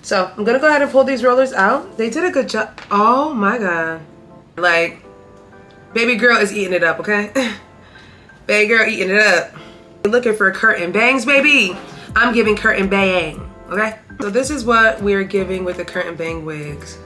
So I'm gonna go ahead and pull these rollers out. They did a good job. Oh my God. Like, baby girl is eating it up, okay? Baby girl eating it up. Looking for curtain bangs, baby. I'm giving curtain bang, okay? So this is what we're giving with the curtain bang wigs.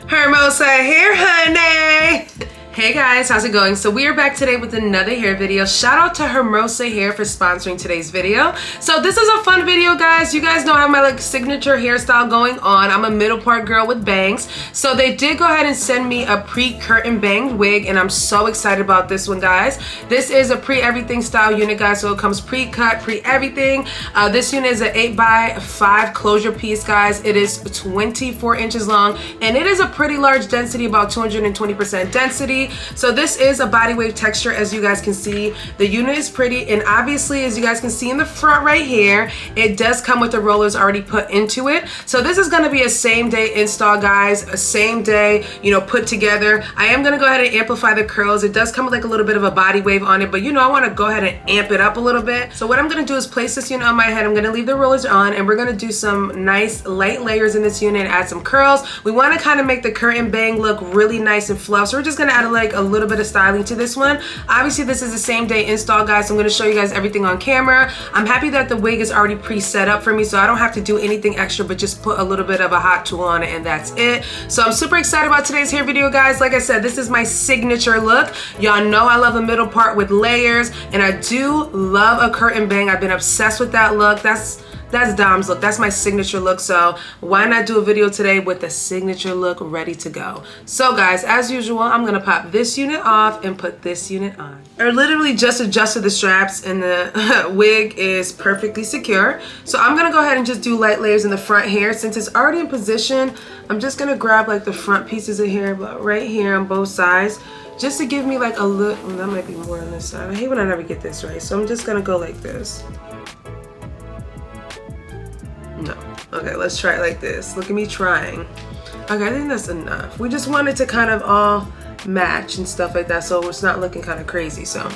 Hermosa here, honey. Hey guys, how's it going? So we are back today with another hair video. Shout out to Hermosa Hair for sponsoring today's video. So this is a fun video, guys. You guys know I have my like signature hairstyle going on. I'm a middle part girl with bangs. So they did go ahead and send me a pre-curtain banged wig, and I'm so excited about this one, guys. This is a pre-everything style unit, guys. So it comes pre-cut, pre-everything. This unit is an 8x5 closure piece, guys. It is 24 inches long, and it is a pretty large density, about 220% density. So this is a body wave texture, as you guys can see. The unit is pretty, and obviously, as you guys can see in the front right here, it does come with the rollers already put into it. So this is gonna be a same day install, guys, a same day, you know, put together. I am gonna go ahead and amplify the curls. It does come with like a little bit of a body wave on it, but you know, I wanna go ahead and amp it up a little bit. So what I'm gonna do is place this unit on my head. I'm gonna leave the rollers on, and we're gonna do some nice light layers in this unit and add some curls. We wanna kind of make the curtain bang look really nice and fluff. So we're just gonna add like a little bit of styling to this one. Obviously this is the same day install, guys, so I'm going to show you guys everything on camera. I'm happy that the wig is already pre-set up for me, so I don't have to do anything extra but just put a little bit of a hot tool on it, and that's it. So I'm super excited about today's hair video, guys. Like I said, this is my signature look. Y'all know I love the middle part with layers, and I do love a curtain bang. I've been obsessed with that look. That's Dom's look. That's my signature look. So why not do a video today with the signature look ready to go? So guys, as usual, I'm gonna pop this unit off and put this unit on. I literally just adjusted the straps, and the wig is perfectly secure. So I'm gonna go ahead and just do light layers in the front hair. Since it's already in position, I'm just gonna grab like the front pieces of hair, but right here on both sides, just to give me like a look. That might be more on this side. I hate when I never get this right. So I'm just gonna go like this. No. Okay, let's try it like this. Look at me trying. Okay, I think that's enough. We just wanted to kind of all match and stuff like that, so it's not looking kind of crazy. So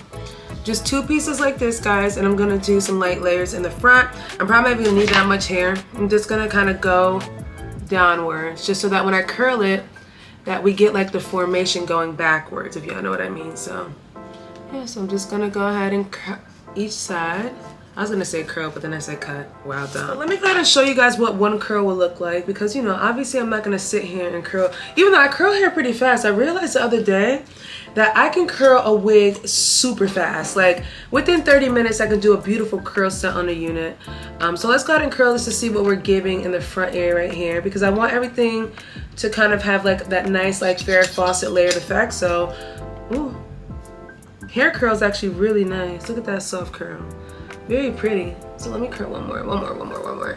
just two pieces like this, guys, and I'm gonna do some light layers in the front. I'm probably not gonna need that much hair. I'm just gonna kind of go downwards, just so that when I curl it, that we get like the formation going backwards, if y'all know what I mean. So yeah, so I'm just gonna go ahead and cut each side. I was gonna say curl, but then I said cut. Wow, dumb. So let me go ahead and show you guys what one curl will look like, because you know, obviously I'm not gonna sit here and curl. Even though I curl hair pretty fast, I realized the other day that I can curl a wig super fast. Like within 30 minutes, I can do a beautiful curl set on the unit. So let's go ahead and curl this to see what we're giving in the front area right here, because I want everything to kind of have like that nice like Farrah Fawcett layered effect. So, ooh, hair curl is actually really nice. Look at that soft curl. Very pretty. So let me curl one more.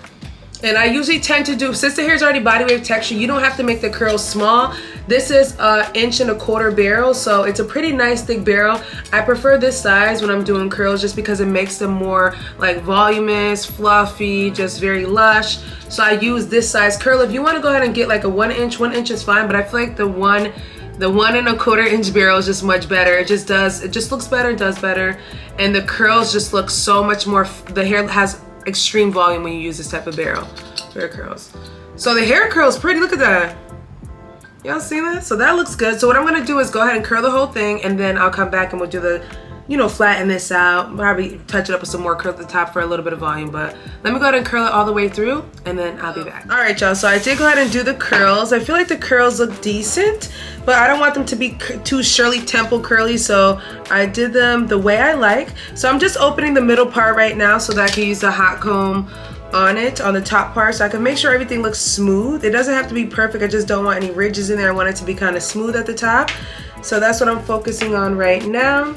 And I usually tend to do, since the hair is already body wave texture, you don't have to make the curls small. This is an 1.25 inch barrel, so it's a pretty nice thick barrel. I prefer this size when I'm doing curls just because it makes them more like voluminous, fluffy, just very lush. So I use this size curl. If you want to go ahead and get like a 1 inch is fine, but I feel like the 1.25 inch barrel is just much better. It just looks better, does better, and the curls just look so much more. The hair has extreme volume when you use this type of barrel. Hair curls. So the hair curl is pretty. Look at that. Y'all see that? So that looks good. So what I'm gonna do is go ahead and curl the whole thing, and then I'll come back and we'll do the, you know, flatten this out. Probably touch it up with some more curl at the top for a little bit of volume, but let me go ahead and curl it all the way through, and then I'll be back. All right, y'all, so I did go ahead and do the curls. I feel like the curls look decent, but I don't want them to be too Shirley Temple curly, so I did them the way I like. So I'm just opening the middle part right now so that I can use the hot comb on it, on the top part, so I can make sure everything looks smooth. It doesn't have to be perfect. I just don't want any ridges in there. I want it to be kind of smooth at the top. So that's what I'm focusing on right now.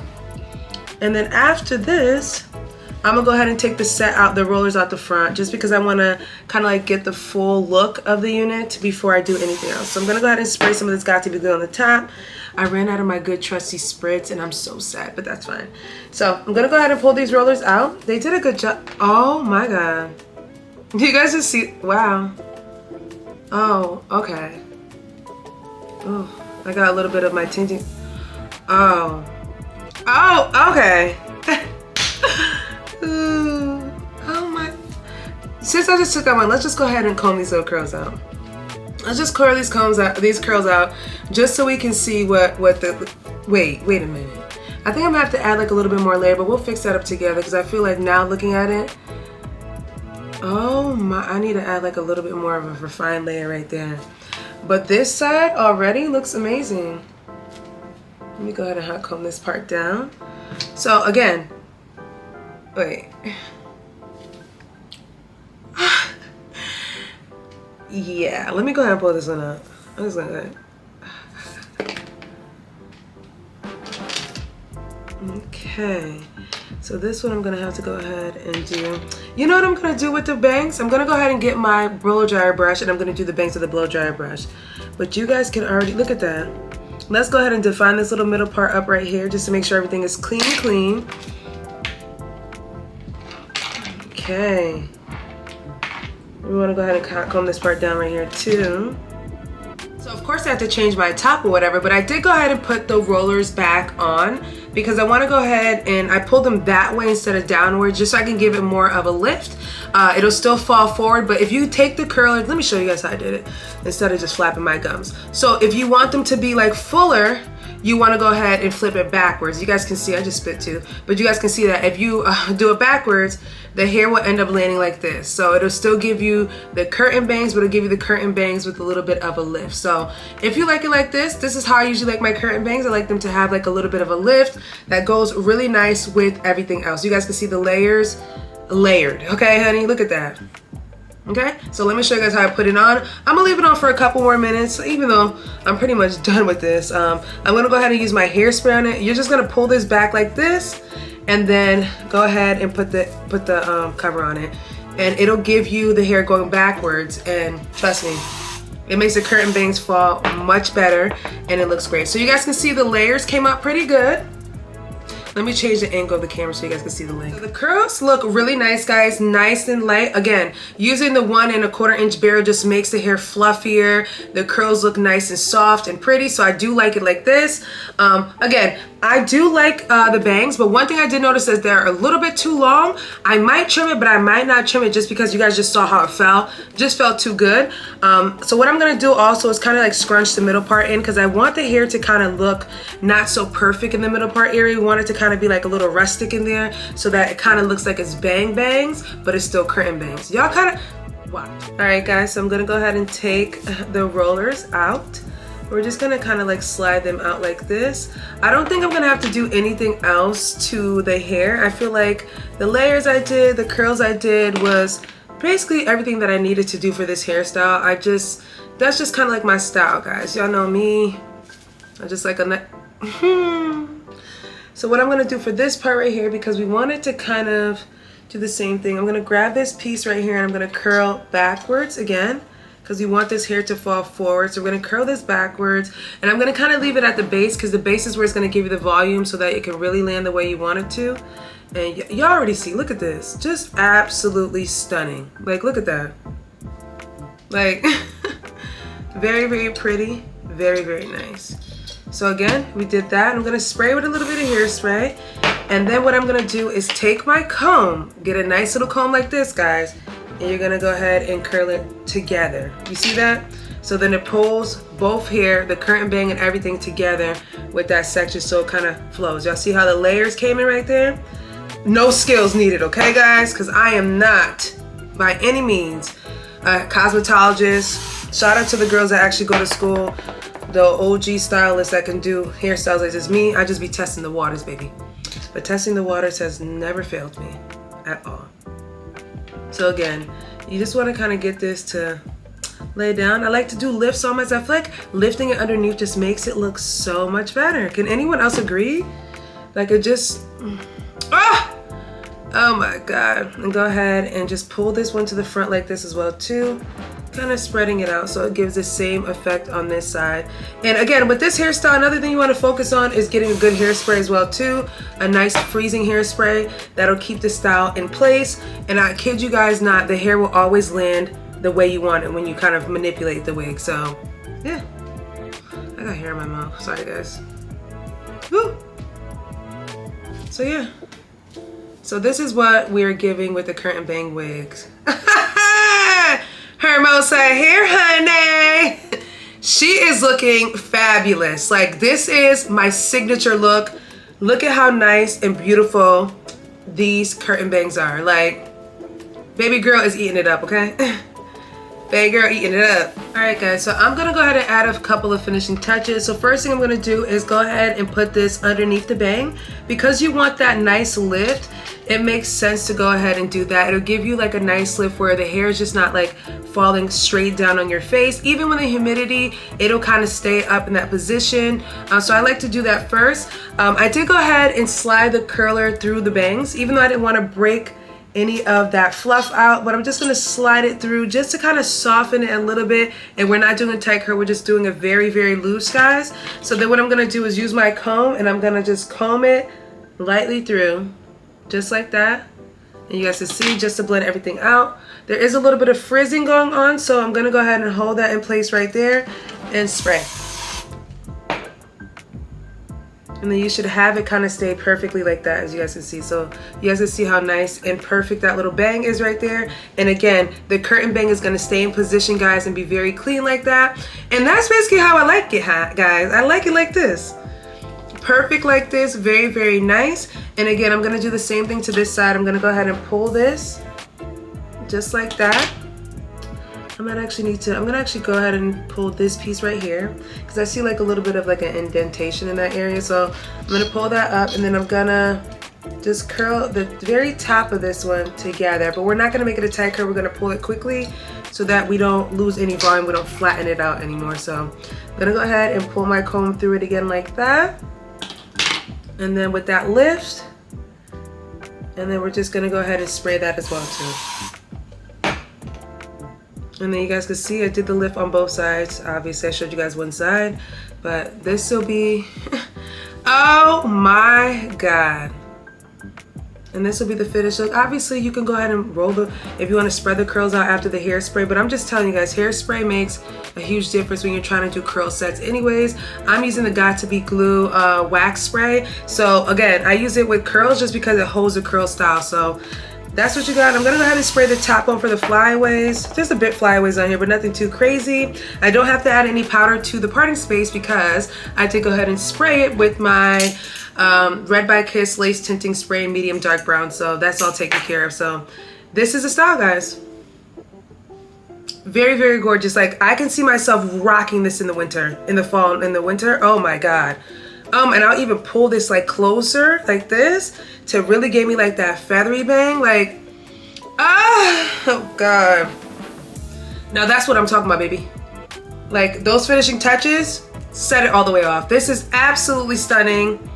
And then after this, I'm gonna go ahead and take the rollers out the front, just because I wanna kind of like get the full look of the unit before I do anything else. So I'm gonna go ahead and spray some of this Got to Be Good on the top. I ran out of my good trusty spritz, and I'm so sad, but that's fine. So I'm gonna go ahead and pull these rollers out. They did a good job. Oh my God. You guys just see, wow. Oh, okay. Oh, I got a little bit of my tinting. Oh, okay. Ooh. Oh my. since I just took out one, let's just go ahead and comb these little curls out. Let's just curl these curls out, just so we can see what the, wait a minute. I think I'm gonna have to add like a little bit more layer, but we'll fix that up together because I feel like now looking at it, oh my, I need to add like a little bit more of a refined layer right there. But this side already looks amazing. Let me go ahead and hot comb this part down. So again, wait. Yeah, let me go ahead and pull this one up. I'm just gonna go ahead. Okay, so this one I'm gonna have to go ahead and do. You know what I'm gonna do with the bangs? I'm gonna go ahead and get my blow dryer brush and I'm gonna do the bangs with the blow dryer brush. But you guys can already look at that. Let's go ahead and define this little middle part up right here just to make sure everything is clean. Okay. We want to go ahead and comb this part down right here too. So of course I have to change my top or whatever, but I did go ahead and put the rollers back on because I want to go ahead and I pulled them that way instead of downward just so I can give it more of a lift. It'll still fall forward, but if you take the curlers, let me show you guys how I did it instead of just flapping my gums. So if you want them to be like fuller, you want to go ahead and flip it backwards. You guys can see, I just spit too, but you guys can see that if you do it backwards, the hair will end up landing like this. So it'll still give you the curtain bangs, but it'll give you the curtain bangs with a little bit of a lift. So if you like it like this is how I usually like my curtain bangs. I like them to have like a little bit of a lift that goes really nice with everything else. You guys can see the layers layered. Okay, honey, look at that. Okay, so let me show you guys how I put it on. I'm gonna leave it on for a couple more minutes, even though I'm pretty much done with this. I'm gonna go ahead and use my hairspray on it. You're just gonna pull this back like this, and then go ahead and put the cover on it, and it'll give you the hair going backwards. And trust me, it makes the curtain bangs fall much better, and it looks great. So you guys can see the layers came out pretty good. Let me change the angle of the camera so you guys can see the length. So the curls look really nice, guys, nice and light. Again, using the 1 1/4 inch barrel just makes the hair fluffier. The curls look nice and soft and pretty, so I do like it like this. Again, I do like the bangs, but one thing I did notice is they're a little bit too long. I might trim it, but I might not trim it just because you guys just saw how it fell. Just felt too good. So what I'm gonna do also is kind of like scrunch the middle part in because I want the hair to kind of look not so perfect in the middle part area. We want it to kind of be like a little rustic in there so that it kind of looks like it's bangs, but it's still curtain bangs. Y'all kind of watch. All right, guys, so I'm gonna go ahead and take the rollers out. We're just gonna kind of like slide them out like this. I don't think I'm gonna have to do anything else to the hair. I feel like the layers I did, the curls I did was basically everything that I needed to do for this hairstyle. That's just kind of like my style, guys. Y'all know me. I just like a So what I'm gonna do for this part right here, because we wanted to kind of do the same thing, I'm gonna grab this piece right here and I'm gonna curl backwards again, because we want this hair to fall forward. So we're gonna curl this backwards, and I'm gonna kind of leave it at the base because the base is where it's gonna give you the volume so that it can really land the way you want it to. And y'all already see, look at this. Just absolutely stunning. Like, look at that. Like, very, very pretty. Very, very nice. So again, we did that. I'm gonna spray with a little bit of hairspray. And then what I'm gonna do is take my comb, get a nice little comb like this, guys, and you're gonna go ahead and curl it together. You see that? So then it pulls both hair, the curtain bang and everything together with that section so it kind of flows. Y'all see how the layers came in right there? No skills needed, okay, guys? Because I am not, by any means, a cosmetologist. Shout out to the girls that actually go to school, the OG stylists that can do hairstyles like this. Me, I just be testing the waters, baby. But testing the waters has never failed me at all. So again, you just want to kind of get this to lay down. I like to do lifts on myself. I feel like lifting it underneath just makes it look so much better. Can anyone else agree? Like it just, oh my God. And go ahead and just pull this one to the front like this as well too. Kind of spreading it out so it gives the same effect on this side. And again, with this hairstyle, another thing you want to focus on is getting a good hairspray as well too. A nice freezing hairspray that'll keep the style in place. And I kid you guys not, the hair will always land the way you want it when you kind of manipulate the wig. So yeah, I got hair in my mouth. Sorry guys. Woo. So yeah, so this is what we're giving with the curtain bang wigs. Hermosa here, honey. She is looking fabulous. Like, this is my signature look. Look at how nice and beautiful these curtain bangs are. Like, baby girl is eating it up, okay? Baby girl eating it up. All right, guys, so I'm gonna go ahead and add a couple of finishing touches. So first thing I'm gonna do is go ahead and put this underneath the bang. Because you want that nice lift, it makes sense to go ahead and do that. It'll give you like a nice lift where the hair is just not like falling straight down on your face. Even with the humidity, it'll kind of stay up in that position. So I like to do that first. I did go ahead and slide the curler through the bangs, even though I didn't want to break any of that fluff out, but I'm just gonna slide it through just to kind of soften it a little bit. And we're not doing a tight curl, we're just doing a very, very loose, guys. So then what I'm gonna do is use my comb and I'm gonna just comb it lightly through, just like that. And you guys can see, just to blend everything out. There is a little bit of frizzing going on, so I'm gonna go ahead and hold that in place right there and spray. And then you should have it kind of stay perfectly like that, as you guys can see. So you guys can see how nice and perfect that little bang is right there. And again, the curtain bang is gonna stay in position, guys, and be very clean like that. And that's basically how I like it, guys. I like it like this. Perfect like this, very, very nice. And again, I'm gonna do the same thing to this side. I'm gonna go ahead and pull this just like that. I'm gonna actually go ahead and pull this piece right here because I see like a little bit of like an indentation in that area. So I'm gonna pull that up and then I'm gonna just curl the very top of this one together, but we're not gonna make it a tight curl. We're gonna pull it quickly so that we don't lose any volume, we don't flatten it out anymore. So I'm gonna go ahead and pull my comb through it again like that. And then with that lift, and then we're just gonna go ahead and spray that as well too. And then you guys can see I did the lift on both sides. Obviously I showed you guys one side, but this will be, oh my God. And this will be the finished look. Obviously you can go ahead and roll the, if you want to spread the curls out after the hairspray, but I'm just telling you guys, hairspray makes a huge difference when you're trying to do curl sets anyways. I'm using the Got2b Glue wax spray. So again, I use it with curls just because it holds the curl style. So that's what you got. I'm gonna go ahead and spray the top on for the flyaways. Just a bit flyaways on here, but nothing too crazy. I don't have to add any powder to the parting space because I did go ahead and spray it with my Red by Kiss Lace Tinting Spray medium dark brown. So that's all taken care of. So this is the style, guys. Very, very gorgeous. Like, I can see myself rocking this in the winter, in the fall, in the winter. Oh my God. And I'll even pull this like closer like this to really give me like that feathery bang. Like, oh God. Now that's what I'm talking about, baby. Like, those finishing touches, set it all the way off. This is absolutely stunning.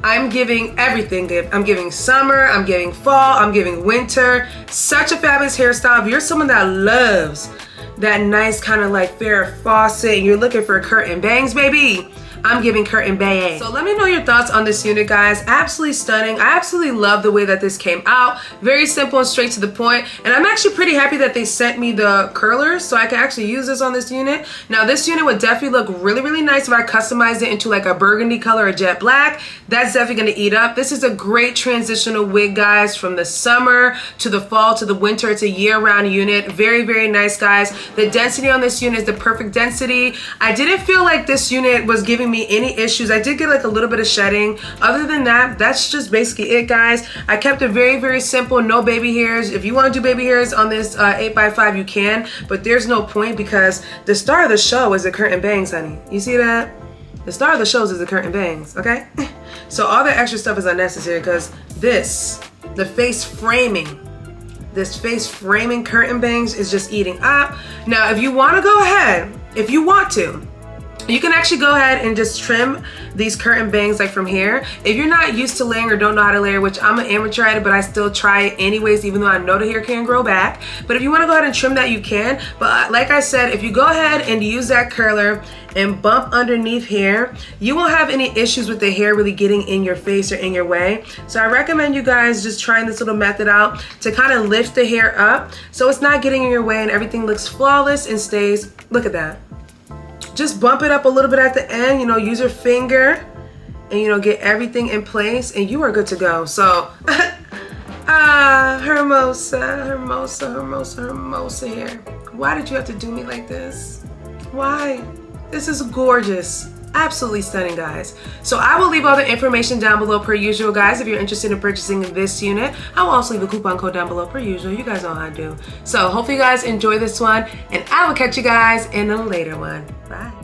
I'm giving everything. I'm giving summer, I'm giving fall, I'm giving winter. Such a fabulous hairstyle. If you're someone that loves that nice kind of like Farrah Fawcett and you're looking for curtain bangs, baby, I'm giving curtain bang. So let me know your thoughts on this unit, guys. Absolutely stunning. I absolutely love the way that this came out. Very simple and straight to the point. And I'm actually pretty happy that they sent me the curlers so I can actually use this on this unit. Now this unit would definitely look really, really nice if I customized it into like a burgundy color or jet black. That's definitely gonna eat up. This is a great transitional wig, guys, from the summer to the fall to the winter. It's a year-round unit. Very, very nice, guys. The density on this unit is the perfect density. I didn't feel like this unit was giving me any issues. I did get like a little bit of shedding. Other than that, that's just basically it, guys. I kept it very, very simple. No baby hairs. If you want to do baby hairs on this 8x5, you can, but there's no point because the star of the show is the curtain bangs, honey. You see that? The star of the shows is the curtain bangs, okay? So all that extra stuff is unnecessary because this, the face framing, this face framing curtain bangs is just eating up. Now, if you want to go ahead, if you want to, you can actually go ahead and just trim these curtain bangs like from here. If you're not used to layering or don't know how to layer, which I'm an amateur at it, but I still try it anyways, even though I know the hair can grow back. But if you want to go ahead and trim that, you can. But like I said, if you go ahead and use that curler and bump underneath here, you won't have any issues with the hair really getting in your face or in your way. So I recommend you guys just trying this little method out to kind of lift the hair up so it's not getting in your way and everything looks flawless and stays. Look at that. Just bump it up a little bit at the end, you know, use your finger and, you know, get everything in place and you are good to go. So, Hermosa, Hermosa, Hermosa, Hermosa here. Why did you have to do me like this? Why? This is gorgeous. Absolutely stunning, guys. So I will leave all the information down below per usual, guys. If you're interested in purchasing this unit, I will also leave a coupon code down below per usual. You guys know how I do. So hopefully you guys enjoy this one, and I will catch you guys in a later one. Bye.